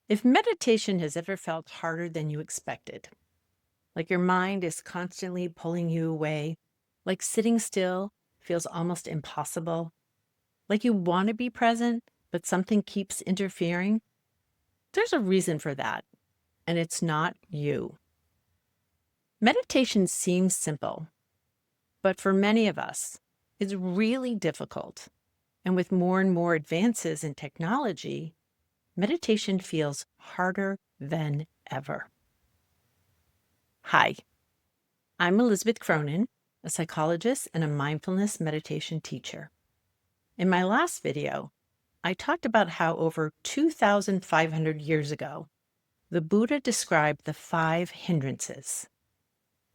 If meditation has ever felt harder than you expected, like your mind is constantly pulling you away, like sitting still feels almost impossible, like you want to be present, but something keeps interfering, there's a reason for that, and it's not you. Meditation seems simple, but for many of us, it's really difficult. And with more and more advances in technology, meditation feels harder than ever. Hi, I'm Elizabeth Cronin, a psychologist and a mindfulness meditation teacher. In my last video, I talked about how over 2,500 years ago, the Buddha described the five hindrances,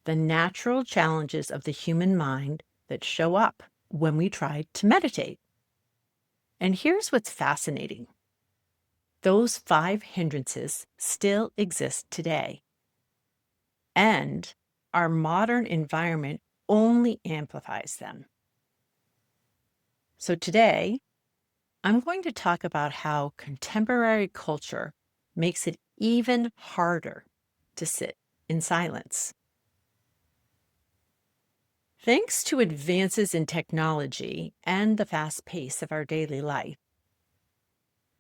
the natural challenges of the human mind that show up when we try to meditate. And here's what's fascinating. Those five hindrances still exist today. And our modern environment only amplifies them. So today, I'm going to talk about how contemporary culture makes it even harder to sit in silence. Thanks to advances in technology and the fast pace of our daily life,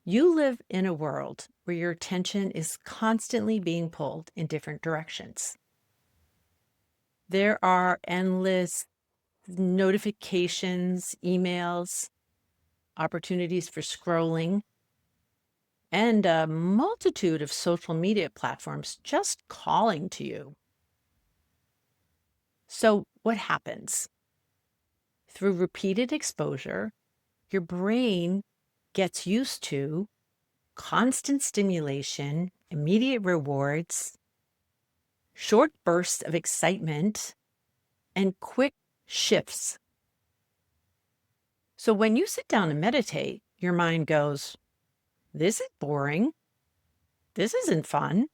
you live in a world where your attention is constantly being pulled in different directions. There are endless notifications, emails, opportunities for scrolling, and a multitude of social media platforms just calling to you. So, what happens? Through repeated exposure, your brain gets used to constant stimulation, immediate rewards, short bursts of excitement, and quick shifts. So, when you sit down and meditate, your mind goes, "This is boring. This isn't fun."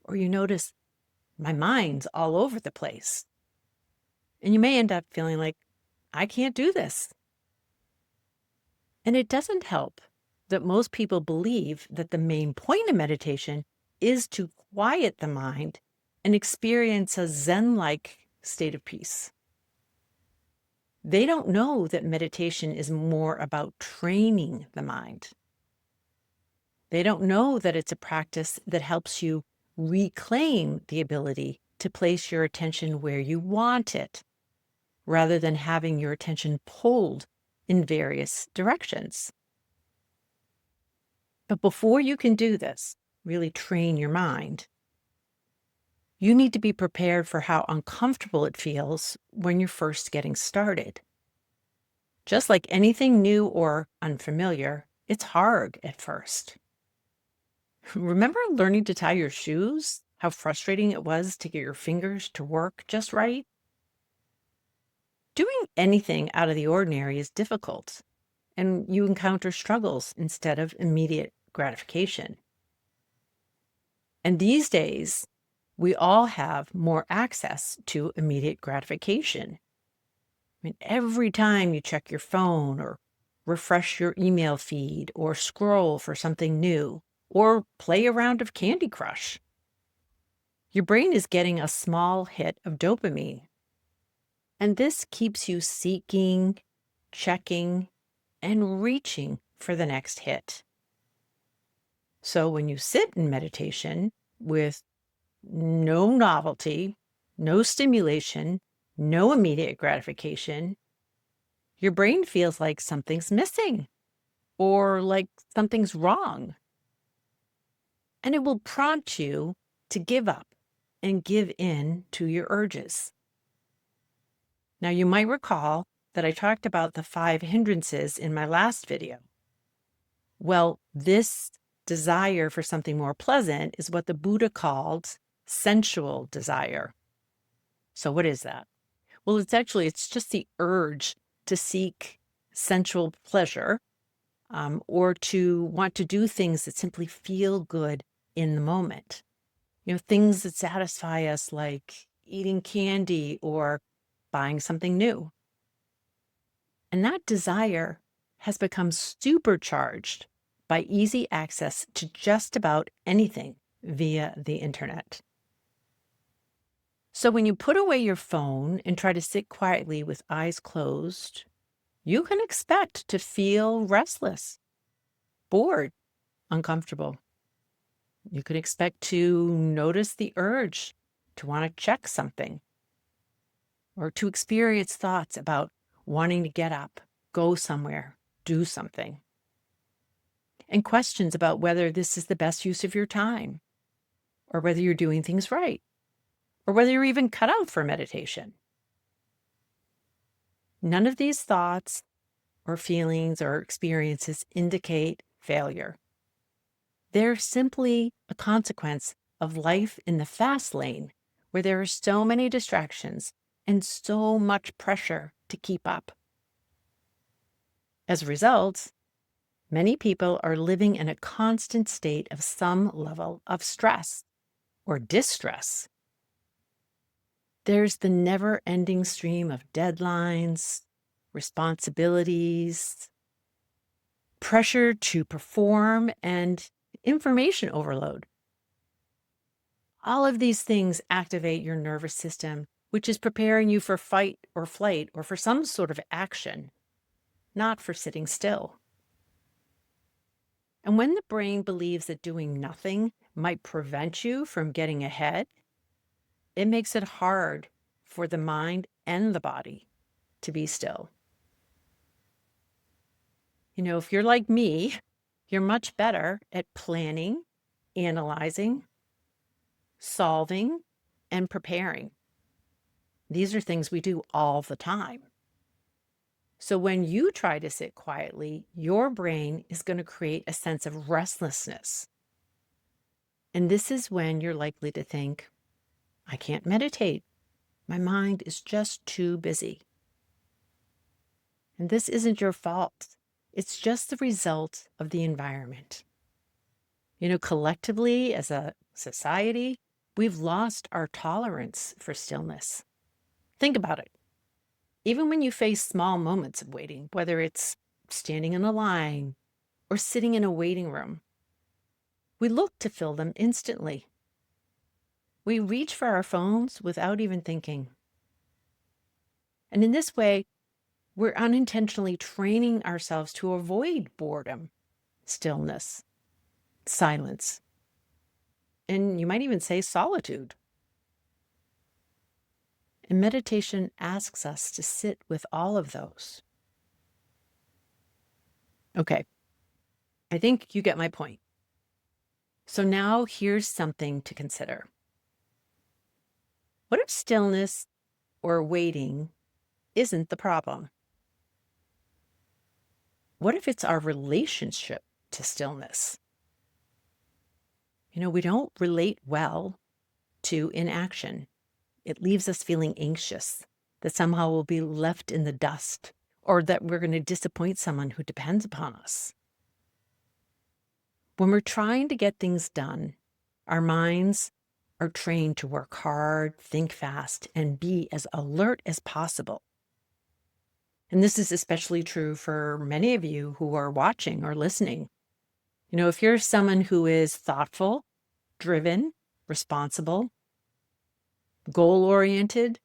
Or you notice, "My mind's all over the place." And you may end up feeling like, "I can't do this." And it doesn't help that most people believe that the main point of meditation is to quiet the mind and experience a Zen like state of peace. They don't know that meditation is more about training the mind. They don't know that it's a practice that helps you reclaim the ability to place your attention where you want it, rather than having your attention pulled in various directions. But before you can do this, really train your mind, you need to be prepared for how uncomfortable it feels when you're first getting started. Just like anything new or unfamiliar, it's hard at first. Remember learning to tie your shoes? How frustrating it was to get your fingers to work just right? Doing anything out of the ordinary is difficult, and you encounter struggles instead of immediate gratification. And these days, we all have more access to immediate gratification. I mean, every time you check your phone or refresh your email feed or scroll for something new or play a round of Candy Crush, your brain is getting a small hit of dopamine. And this keeps you seeking, checking, and reaching for the next hit. So when you sit in meditation with no novelty, no stimulation, no immediate gratification, your brain feels like something's missing or like something's wrong. And it will prompt you to give up and give in to your urges. Now, you might recall that I talked about the five hindrances in my last video. Well, this desire for something more pleasant is what the Buddha called sensual desire. So what is that? Well, it's just the urge to seek sensual pleasure, or to want to do things that simply feel good in the moment. Things that satisfy us, like eating candy or buying something new. And that desire has become supercharged by easy access to just about anything via the internet. So when you put away your phone and try to sit quietly with eyes closed, you can expect to feel restless, bored, uncomfortable. You can expect to notice the urge to want to check something or to experience thoughts about wanting to get up, go somewhere, do something, and questions about whether this is the best use of your time or whether you're doing things right or whether you're even cut out for meditation. None of these thoughts or feelings or experiences indicate failure. They're simply a consequence of life in the fast lane, where there are so many distractions and so much pressure to keep up. As a result, many people are living in a constant state of some level of stress or distress. There's the never-ending stream of deadlines, responsibilities, pressure to perform, and information overload. All of these things activate your nervous system, which is preparing you for fight or flight or for some sort of action, not for sitting still. And when the brain believes that doing nothing might prevent you from getting ahead, it makes it hard for the mind and the body to be still. If you're like me, you're much better at planning, analyzing, solving, and preparing. These are things we do all the time. So when you try to sit quietly, your brain is going to create a sense of restlessness. And this is when you're likely to think, I can't meditate. My mind is just too busy. And this isn't your fault. It's just the result of the environment. Collectively as a society, we've lost our tolerance for stillness. Think about it. Even when you face small moments of waiting, whether it's standing in a line or sitting in a waiting room, we look to fill them instantly. We reach for our phones without even thinking. And in this way, we're unintentionally training ourselves to avoid boredom, stillness, silence, and you might even say solitude. And meditation asks us to sit with all of those. Okay, I think you get my point. So now here's something to consider. What if stillness or waiting isn't the problem? What if it's our relationship to stillness? We don't relate well to inaction. It leaves us feeling anxious that somehow we'll be left in the dust or that we're going to disappoint someone who depends upon us. When we're trying to get things done, our minds are trained to work hard, think fast, and be as alert as possible. And this is especially true for many of you who are watching or listening. If you're someone who is thoughtful, driven, responsible, goal-oriented,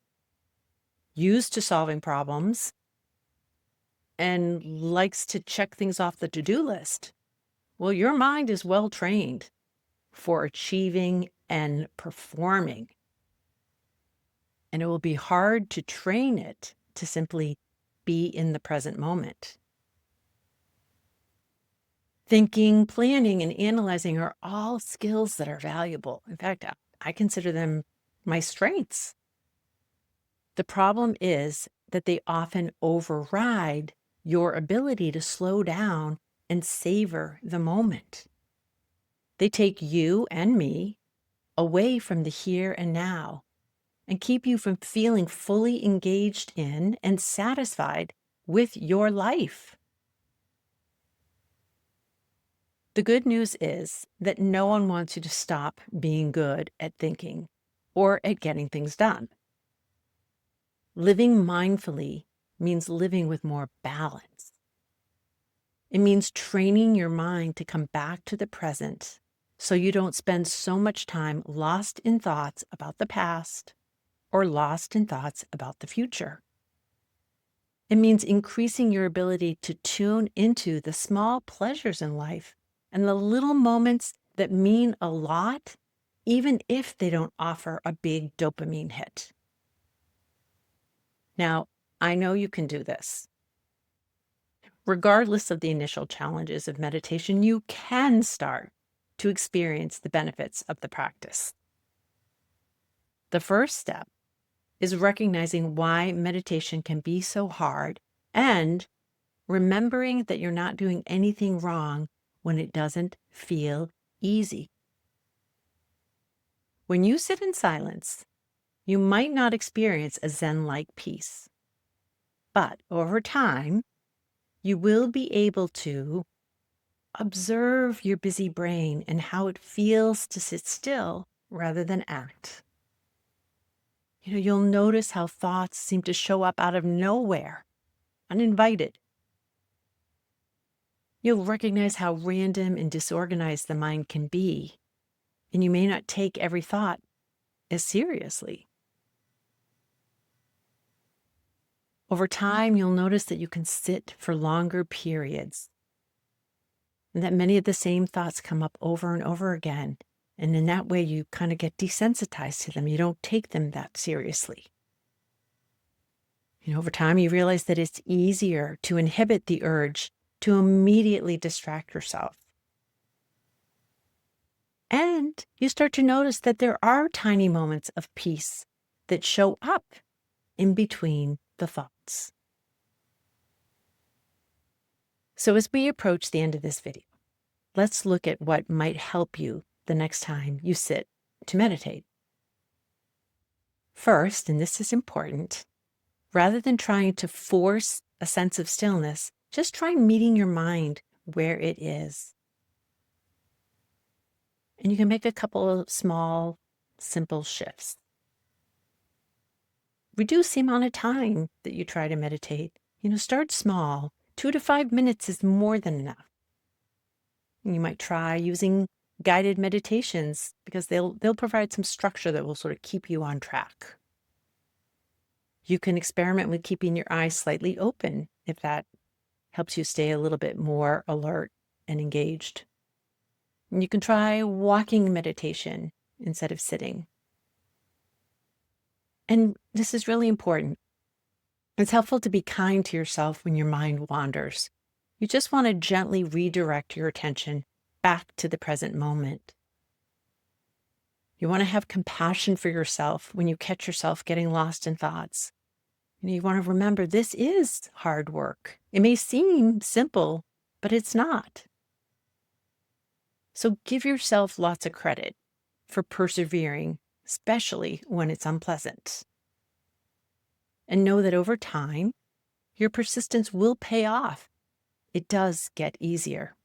used to solving problems, and likes to check things off the to-do list, well, your mind is well trained for achieving and performing. And it will be hard to train it to simply be in the present moment. Thinking, planning, and analyzing are all skills that are valuable. In fact, I consider them my strengths. The problem is that they often override your ability to slow down and savor the moment. They take you and me away from the here and now and keep you from feeling fully engaged in and satisfied with your life. The good news is that no one wants you to stop being good at thinking or at getting things done. Living mindfully means living with more balance. It means training your mind to come back to the present so you don't spend so much time lost in thoughts about the past or lost in thoughts about the future. It means increasing your ability to tune into the small pleasures in life and the little moments that mean a lot, even if they don't offer a big dopamine hit. Now, I know you can do this. Regardless of the initial challenges of meditation, you can start to experience the benefits of the practice. The first step is recognizing why meditation can be so hard and remembering that you're not doing anything wrong when it doesn't feel easy. When you sit in silence, you might not experience a Zen-like peace, but over time, you will be able to observe your busy brain and how it feels to sit still rather than act. You'll notice how thoughts seem to show up out of nowhere, uninvited. You'll recognize how random and disorganized the mind can be, and you may not take every thought as seriously. Over time, you'll notice that you can sit for longer periods, and that many of the same thoughts come up over and over again. And in that way, you kind of get desensitized to them. You don't take them that seriously. Over time, you realize that it's easier to inhibit the urge to immediately distract yourself. And you start to notice that there are tiny moments of peace that show up in between the thoughts. So as we approach the end of this video, let's look at what might help you the next time you sit to meditate. First, and this is important, rather than trying to force a sense of stillness, just try meeting your mind where it is. And you can make a couple of small, simple shifts. Reduce the amount of time that you try to meditate. Start small. 2 to 5 minutes is more than enough. You might try using guided meditations because they'll provide some structure that will sort of keep you on track. You can experiment with keeping your eyes slightly open if that helps you stay a little bit more alert and engaged. And you can try walking meditation instead of sitting. And this is really important. It's helpful to be kind to yourself when your mind wanders. You just want to gently redirect your attention back to the present moment. You want to have compassion for yourself when you catch yourself getting lost in thoughts. You want to remember this is hard work. It may seem simple, but it's not. So give yourself lots of credit for persevering, especially when it's unpleasant. And know that over time, your persistence will pay off. It does get easier.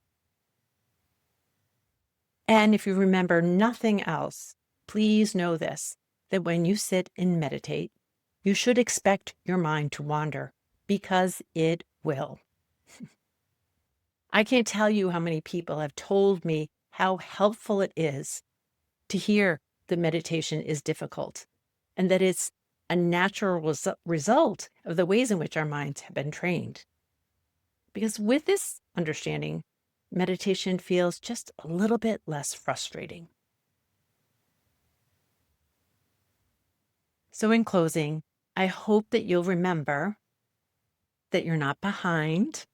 And if you remember nothing else, please know this, that when you sit and meditate, you should expect your mind to wander, because it will. I can't tell you how many people have told me how helpful it is to hear that meditation is difficult and that it's a natural result of the ways in which our minds have been trained. Because with this understanding, meditation feels just a little bit less frustrating. So in closing, I hope that you'll remember that you're not behind,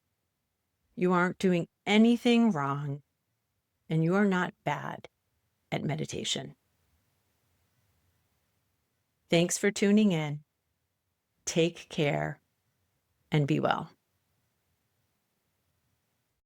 you aren't doing anything wrong, and you are not bad at meditation. Thanks for tuning in. Take care and be well.